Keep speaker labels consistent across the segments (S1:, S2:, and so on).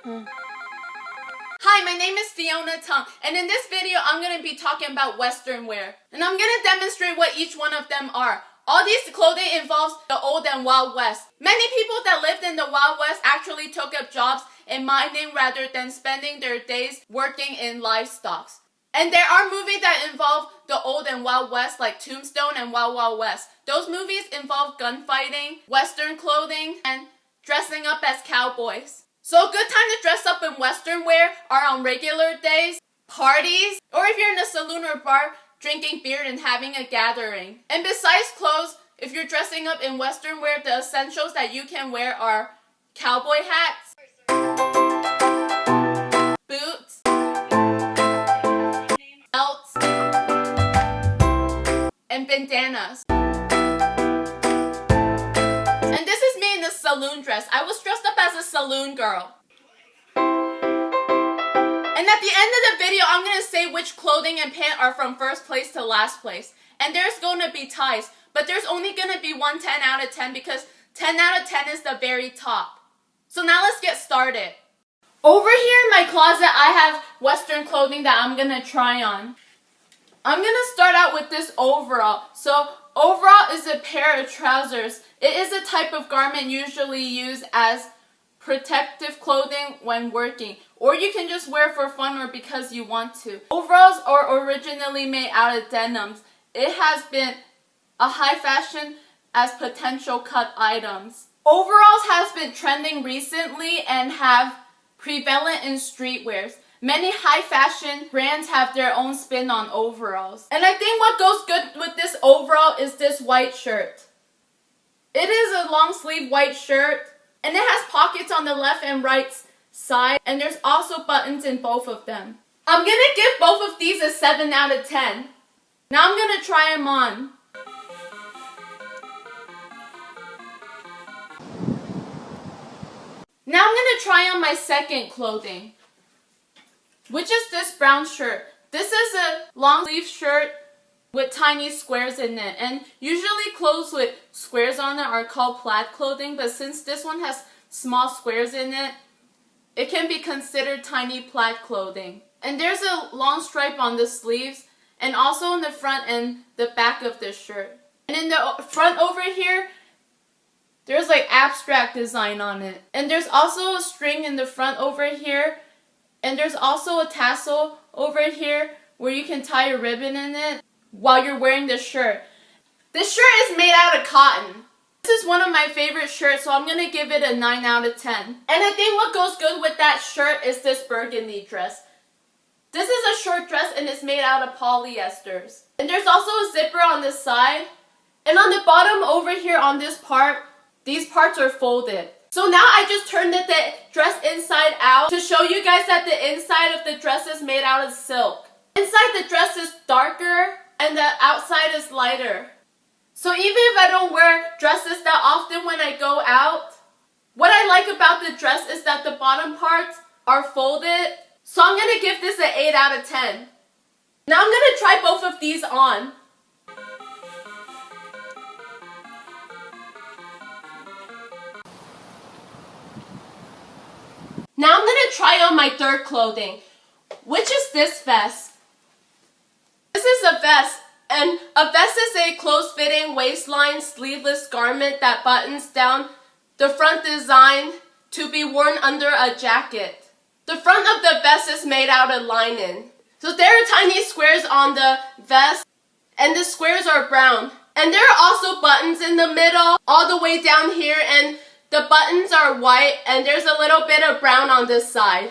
S1: Hi, my name is Fiona Tung, and in this video I'm going to be talking about Western wear. And I'm going to demonstrate what each one of them are. All these clothing involves the old and Wild West. Many people that lived in the Wild West actually took up jobs in mining rather than spending their days working in livestock. And there are movies that involve the old and Wild West, like Tombstone and Wild Wild West. Those movies involve gunfighting, Western clothing, and dressing up as cowboys. So a good time to dress up in Western wear are on regular days, parties, or if you're in a saloon or bar, drinking beer and having a gathering. And besides clothes, if you're dressing up in Western wear, the essentials that you can wear are cowboy hats, boots, belts, and bandanas. And this is me in a saloon dress. I was dressed up as a saloon girl. And at the end of the video, I'm going to say which clothing and pant are from first place to last place. And there's going to be ties, but there's only going to be one 10 out of 10 because 10 out of 10 is the very top. So now let's get started. Over here in my closet, I have Western clothing that I'm going to try on. I'm going to start out with this overall. So overall is a pair of trousers. It is a type of garment usually used as protective clothing when working, or you can just wear for fun or because you want to. Overalls are originally made out of denims. It has been a high fashion as potential cut items. Overalls has been trending recently and have prevalent in streetwears. Many high fashion brands have their own spin on overalls. And I think what goes good with this overall is this white shirt. It is a long sleeve white shirt, and it has pockets on the left and right side, and there's also buttons in both of them. I'm going to give both of these a 7 out of 10. Now I'm going to try them on. Now I'm going to try on my second clothing, which is this brown shirt. This is a long sleeve shirt with tiny squares in it, and usually clothes with squares on it are called plaid clothing, but since this one has small squares in it, it can be considered tiny plaid clothing. And there's a long stripe on the sleeves and also on the front and the back of the shirt. And in the front over here, there's like abstract design on it. And there's also a string in the front over here, and there's also a tassel over here where you can tie a ribbon in it while you're wearing this shirt. This shirt is made out of cotton. This is one of my favorite shirts, so I'm going to give it a 9 out of 10. And I think what goes good with that shirt is this burgundy dress. This is a short dress and it's made out of polyesters. And there's also a zipper on this side. And on the bottom over here on this part, these parts are folded. So now I just turned the dress inside out to show you guys that the inside of the dress is made out of silk. Inside the dress is darker and the outside is lighter. So even if I don't wear dresses that often when I go out, what I like about the dress is that the bottom parts are folded. So I'm going to give this an 8 out of 10. Now I'm going to try both of these on. Now I'm going to try on my third clothing, which is this vest. This is a vest, and a vest is a close-fitting waistline sleeveless garment that buttons down the front design to be worn under a jacket. The front of the vest is made out of linen. So there are tiny squares on the vest, and the squares are brown. And there are also buttons in the middle, all the way down here, and the buttons are white, and there's a little bit of brown on this side.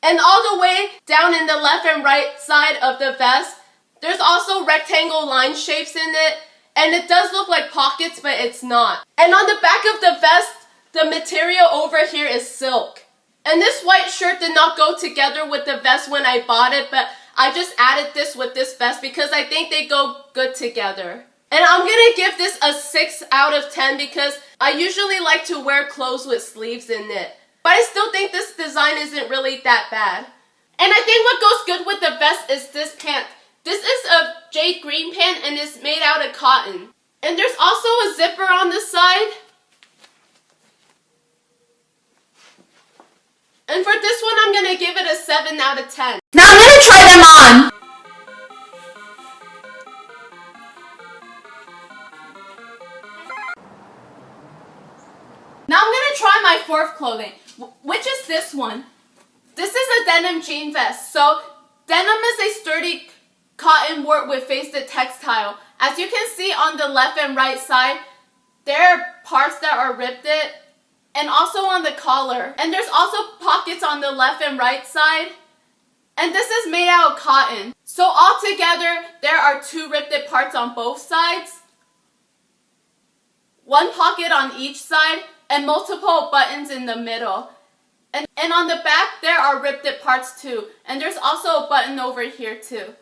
S1: And all the way down in the left and right side of the vest, there's also rectangle line shapes in it, and it does look like pockets, but it's not. And on the back of the vest, the material over here is silk. And this white shirt did not go together with the vest when I bought it, but I just added this with this vest because I think they go good together. And I'm gonna give this a 6 out of 10 because I usually like to wear clothes with sleeves in it. But I still think this design isn't really that bad. And I think what goes good with the vest is this pant. This is a jade green pant and it's made out of cotton. And there's also a zipper on the side. And for this one, I'm gonna give it a 7 out of 10. Now I'm gonna try them on. Now I'm gonna try my fourth clothing, which is this one. This is a denim jean vest. So denim is a sturdy cotton warp with faced textile. As you can see on the left and right side, there are parts that are ripped and also on the collar. And there's also pockets on the left and right side. And this is made out of cotton. So altogether, there are 2 ripped parts on both sides, 1 pocket on each side, and multiple buttons in the middle. And on the back, there are ripped parts too. And there's also a button over here too.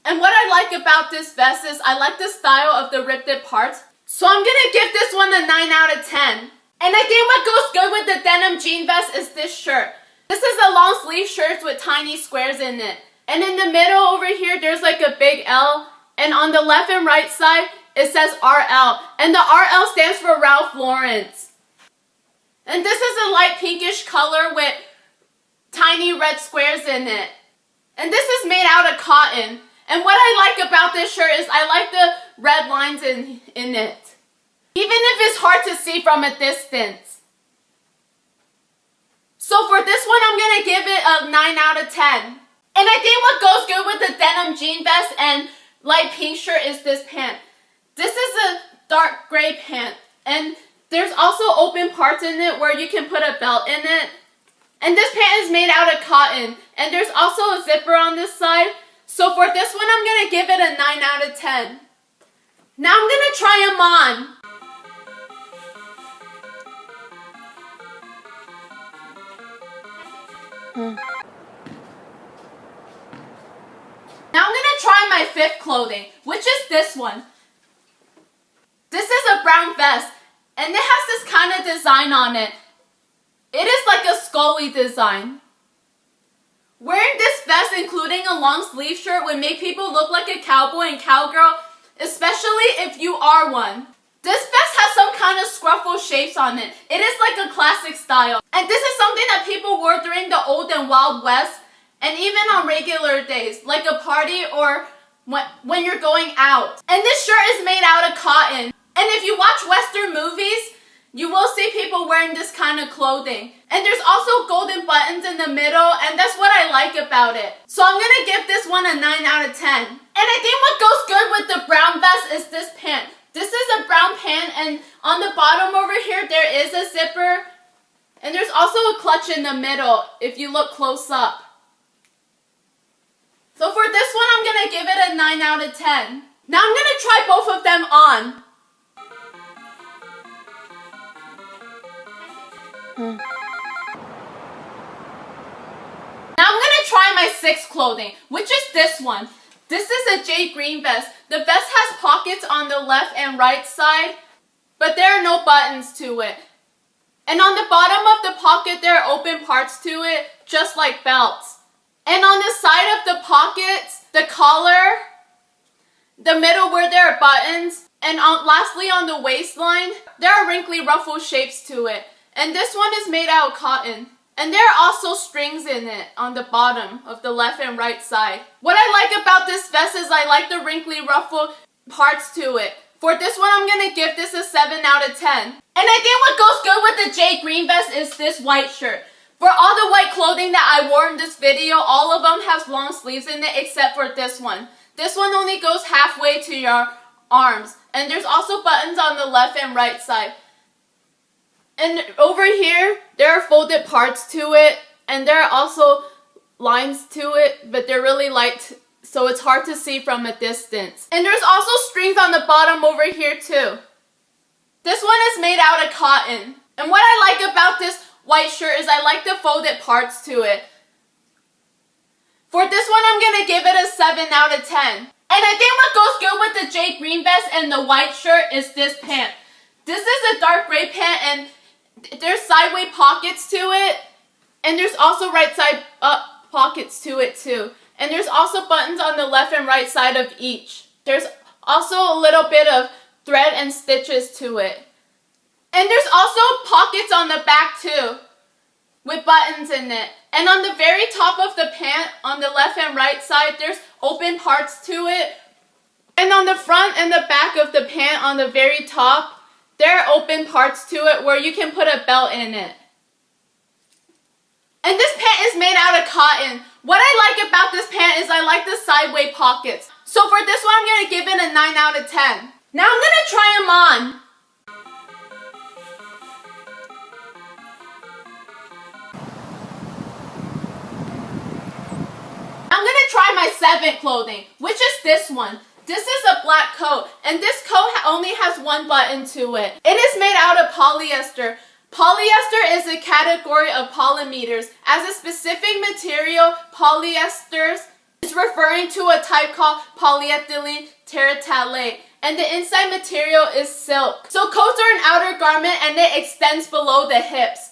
S1: And what I like about this vest is I like the style of the ripped parts. So I'm gonna give this one a 9 out of 10. And I think what goes good with the denim jean vest is this shirt. This is a long sleeve shirt with tiny squares in it. And in the middle over here, there's like a big L. And on the left and right side, it says RL. And the RL stands for Ralph Lauren's. And this is a light pinkish color with tiny red squares in it. And this is made out of cotton. And what I like about this shirt is I like the red lines in it. Even if it's hard to see from a distance. So for this one, I'm going to give it a 9 out of 10. And I think what goes good with the denim jean vest and light pink shirt is this pant. This is a dark gray pant. And there's also open parts in it where you can put a belt in it. And this pant is made out of cotton. And there's also a zipper on this side. So for this one, I'm going to give it a 9 out of 10. Now I'm going to try them on. Now I'm going to try my fifth clothing, which is this one. This is a brown vest, and it has this kind of design on it. It is like a scully design. Wearing this vest, including a long sleeve shirt, would make people look like a cowboy and cowgirl, especially if you are one. This vest has some kind of scruffle shapes on it. It is like a classic style. And this is something that people wore during the old and wild west, and even on regular days, like a party or when you're going out. And this shirt is made out of cotton. And if you watch Western movies, you will see people wearing this kind of clothing. And there's also golden buttons in the middle, and that's what I like about it. So I'm going to give this one a 9 out of 10. And I think what goes good with the brown vest is this pant. This is a brown pant, and on the bottom over here, there is a zipper. And there's also a clutch in the middle, if you look close up. So for this one, I'm going to give it a 9 out of 10. Now I'm going to try both of them on. Now I'm going to try my sixth clothing, which is this one. This is a jade green vest. The vest has pockets on the left and right side, but there are no buttons to it. And on the bottom of the pocket, there are open parts to it, just like belts. And on the side of the pockets, the collar, the middle where there are buttons, and lastly on the waistline, there are wrinkly ruffle shapes to it. And this one is made out of cotton. And there are also strings in it on the bottom of the left and right side. What I like about this vest is I like the wrinkly ruffle parts to it. For this one, I'm going to give this a 7 out of 10. And I think what goes good with the jade green vest is this white shirt. For all the white clothing that I wore in this video, all of them have long sleeves in it except for this one. This one only goes halfway to your arms. And there's also buttons on the left and right side. And over here, there are folded parts to it, and there are also lines to it, but they're really light, so it's hard to see from a distance. And there's also strings on the bottom over here too. This one is made out of cotton. And what I like about this white shirt is I like the folded parts to it. For this one, I'm going to give it a 7 out of 10. And I think what goes good with the jade green vest and the white shirt is this pant. This is a dark gray pant, and there's sideways pockets to it, and there's also right side up pockets to it too. And there's also buttons on the left and right side of each. There's also a little bit of thread and stitches to it. And there's also pockets on the back too. with buttons in it. And on the very top of the pant, on the left and right side, there's open parts to it. And on the front and the back of the pant, on the very top, there are open parts to it where you can put a belt in it. And this pant is made out of cotton. What I like about this pant is I like the sideway pockets. So for this one, I'm going to give it a 9 out of 10. Now I'm going to try them on. I'm going to try my seventh clothing, which is this one. This is a black coat, and this coat only has one button to it. It is made out of polyester. Polyester is a category of polymeters. As a specific material, polyester is referring to a type called polyethylene terephthalate, and the inside material is silk. So coats are an outer garment and it extends below the hips.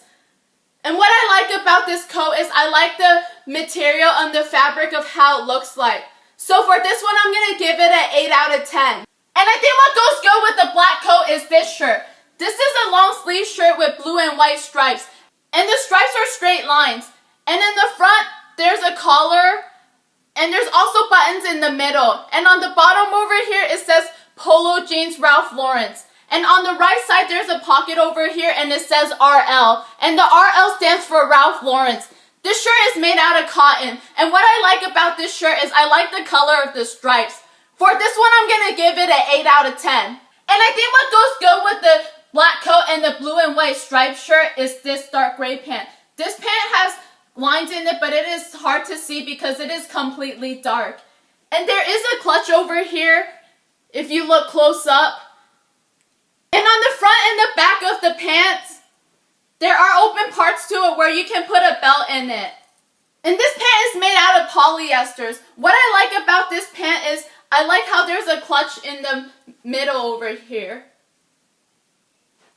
S1: And what I like about this coat is I like the material and the fabric of how it looks like. So for this one, I'm going to give it an 8 out of 10. And I think what goes good with the black coat is this shirt. This is a long sleeve shirt with blue and white stripes. And the stripes are straight lines. And in the front, there's a collar. And there's also buttons in the middle. And on the bottom over here, it says Polo Jeans Ralph Lauren. And on the right side, there's a pocket over here and it says RL. And the RL stands for Ralph Lauren. This shirt is made out of cotton. And what I like about this shirt is I like the color of the stripes. For this one, I'm going to give it an 8 out of 10. And I think what goes good with the black coat and the blue and white striped shirt is this dark gray pant. This pant has lines in it, but it is hard to see because it is completely dark. And there is a clutch over here if you look close up. And on the front and the back of the pants, there are open parts to it where you can put a belt in it. And this pant is made out of polyesters. What I like about this pant is I like how there's a clutch in the middle over here.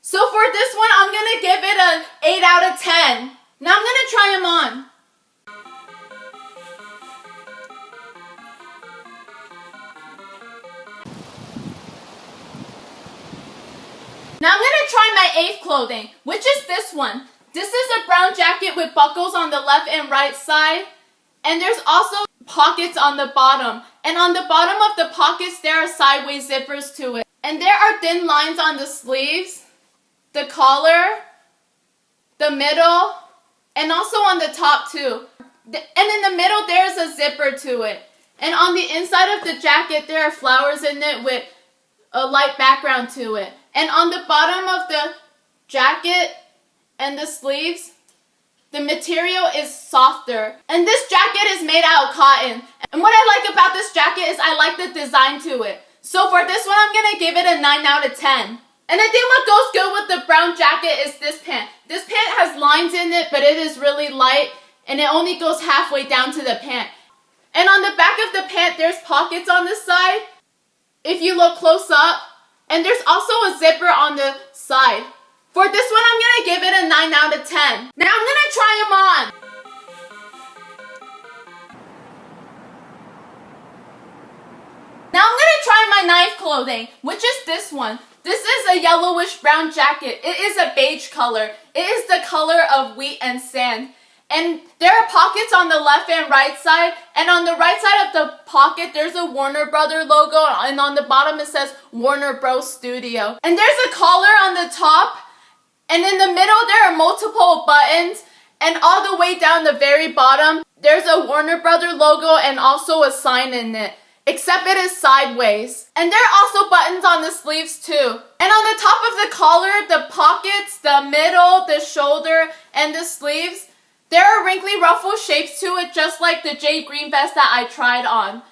S1: So for this one, I'm going to give it an 8 out of 10. Now I'm going to try them on. Now I'm going to try my eighth clothing, which is this one. This is a brown jacket with buckles on the left and right side. And there's also pockets on the bottom. And on the bottom of the pockets, there are sideways zippers to it. And there are thin lines on the sleeves, the collar, the middle, and also on the top too. And in the middle, there's a zipper to it. And on the inside of the jacket, there are flowers in it with a light background to it. And on the bottom of the jacket and the sleeves, the material is softer. And this jacket is made out of cotton. And what I like about this jacket is I like the design to it. So for this one, I'm going to give it a 9 out of 10. And I think what goes good with the brown jacket is this pant. This pant has lines in it, but it is really light. And it only goes halfway down to the pant. And on the back of the pant, there's pockets on the side, if you look close up. And there's also a zipper on the side. For this one, I'm going to give it a 9 out of 10. Now I'm going to try them on. Now I'm going to try my ninth clothing, which is this one. This is a yellowish brown jacket. It is a beige color. It is the color of wheat and sand. And there are pockets on the left and right side. And on the right side of the pocket, there's a Warner Brother logo. And on the bottom, it says Warner Bros. Studio. And there's a collar on the top. And in the middle, there are multiple buttons. And all the way down the very bottom, there's a Warner Brother logo and also a sign in it. Except it is sideways. And there are also buttons on the sleeves too. And on the top of the collar, the pockets, the middle, the shoulder, and the sleeves, there are wrinkly ruffle shapes to it, just like the jade green vest that I tried on.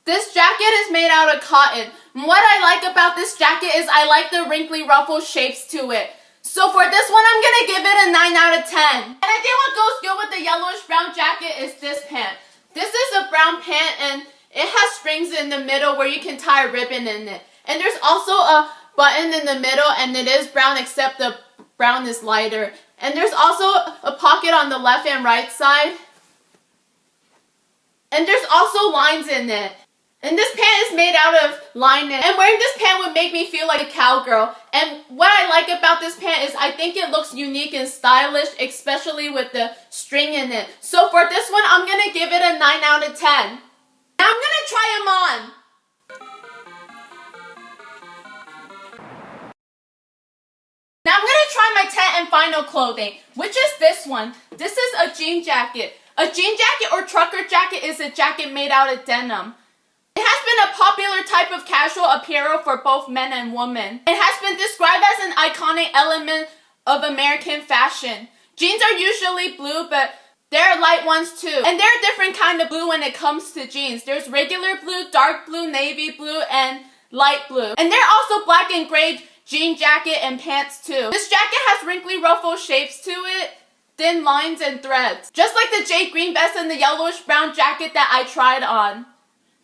S1: This jacket is made out of cotton. What I like about this jacket is I like the wrinkly ruffle shapes to it. So for this one, I'm going to give it a 9 out of 10. And I think what goes good with the yellowish brown jacket is this pant. This is a brown pant and it has strings in the middle where you can tie a ribbon in it. And there's also a button in the middle and it is brown except the brown is lighter. And there's also a pocket on the left and right side. And there's also lines in it. And this pant is made out of linen. And wearing this pant would make me feel like a cowgirl. And what I like about this pant is I think it looks unique and stylish, especially with the string in it. So for this one, I'm going to give it a 9 out of 10. Now I'm going to try them on. Now I'm going to try my 10th and final clothing, which is this one. This is a jean jacket. A jean jacket or trucker jacket is a jacket made out of denim. It has been a popular type of casual apparel for both men and women. It has been described as an iconic element of American fashion. Jeans are usually blue, but there are light ones too. And there are different kinds of blue when it comes to jeans. There's regular blue, dark blue, navy blue, and light blue. And there are also black and gray jean jacket and pants too. This jacket has wrinkly ruffle shapes to it, thin lines and threads. Just like the jade green vest and the yellowish brown jacket that I tried on.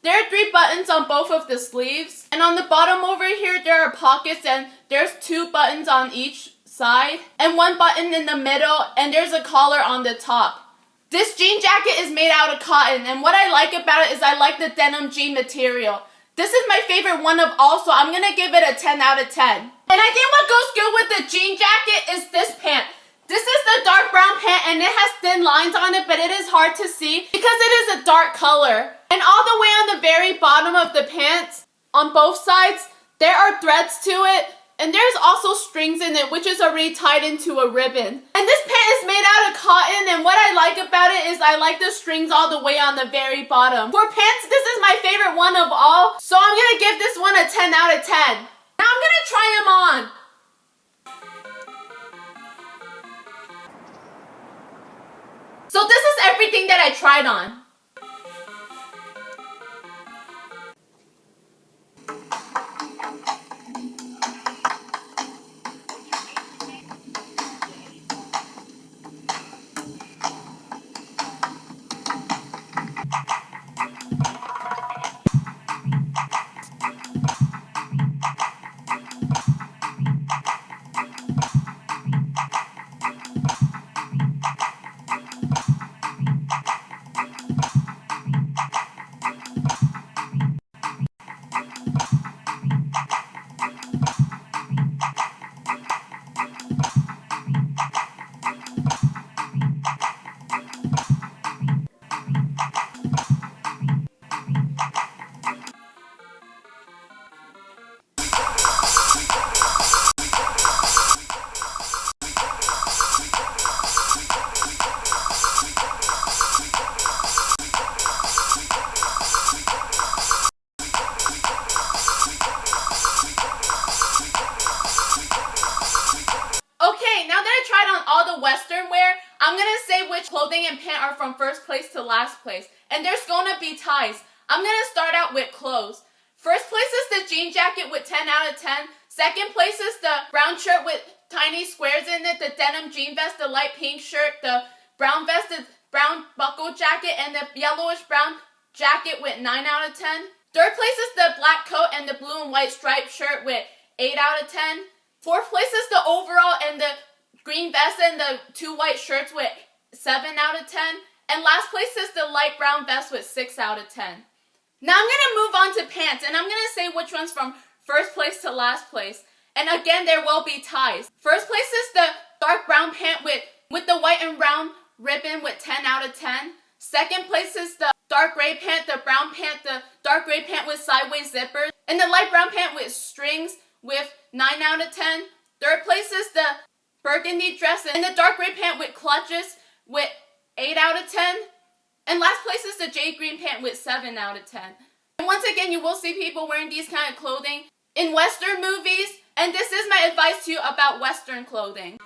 S1: There are 3 buttons on both of the sleeves. And on the bottom over here, there are pockets and there's 2 buttons on each side. And 1 button in the middle, and there's a collar on the top. This jean jacket is made out of cotton, and what I like about it is I like the denim jean material. This is my favorite one of all, so I'm going to give it a 10 out of 10. And I think what goes good with the jean jacket is this pant. This is the dark brown pant, and it has thin lines on it, but it is hard to see because it is a dark color. And all the way on the very bottom of the pants, on both sides, there are threads to it. And there's also strings in it, which is already tied into a ribbon. And this pant is made out of cotton, and what I like about it is I like the strings all the way on the very bottom. For pants, this is my favorite one of all, so I'm going to give this one a 10 out of 10. Now I'm going to try them on. So this is everything that I tried on. Okay, now that I tried on all the Western wear, I'm going to say which clothing and pant are from first place to last place. And there's going to be ties. I'm going to start out with clothes. First place is the jean jacket with 10 out of 10. Second place is the brown shirt with tiny squares in it, the denim jean vest, the light pink shirt, the brown vest, the brown buckle jacket, and the yellowish brown jacket with 9 out of 10. Third place is the black coat and the blue and white striped shirt with 8 out of 10. Fourth place is the overall and the green vest and the 2 white shirts with 7 out of 10. And last place is the light brown vest with 6 out of 10. Now I'm going to move on to pants, and I'm going to say which one's from first place to last place. And again, there will be ties. First place is the dark brown pant with the white and brown ribbon with 10 out of 10. Second place is the dark gray pant, the brown pant, the dark gray pant with sideways zippers. And the light brown pant with strings with 9 out of 10. Third place is the burgundy dress and the dark gray pant with clutches with 8 out of 10. And last place is the jade green pant with 7 out of 10. And once again, you will see people wearing these kind of clothing in Western movies. And this is my advice to you about Western clothing.